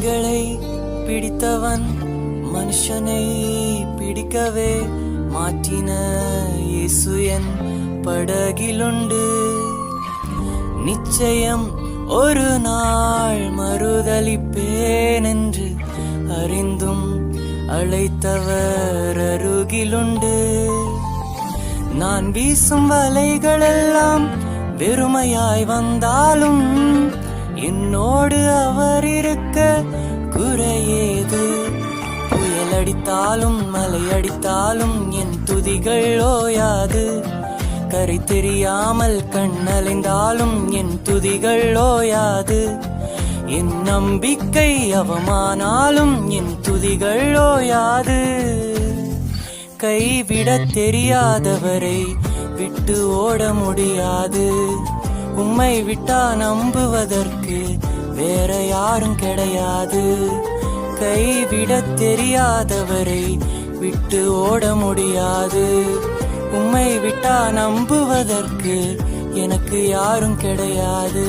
மீன்களை பிடித்தவன் மனுஷனை பிடிக்கவே மாற்றின இயேசு என் படகிலுண்டு. நிச்சயம் ஒரு நாள் மறுதலிப்பேன் என்று அறிந்தும் அழைத்தவர் அருகிலுண்டு. நான் வீசும் வலைகளெல்லாம் வெறுமையாய் வந்தாலும் என்னோடு அவர் இருக்க குறையேது. புயல் அடித்தாலும் மலை அடித்தாலும் என் துதிகள் ஓயாது. கரை தெரியாமல் கண்ணலைந்தாலும் என் துதிகள் ஓயாது. என் நம்பிக்கை அவமானாலும் என் துதிகள் ஓயாது. கைவிடத் தெரியாதவரை விட்டு ஓட முடியாது. உம்மை விட்டா நம்புவதற்கு வேற யாரும் கிடையாது. கைவிடத் தெரியாதவரை விட்டு ஓட முடியாது. உம்மை விட்டா நம்புவதற்கு எனக்கு யாரும் கிடையாது.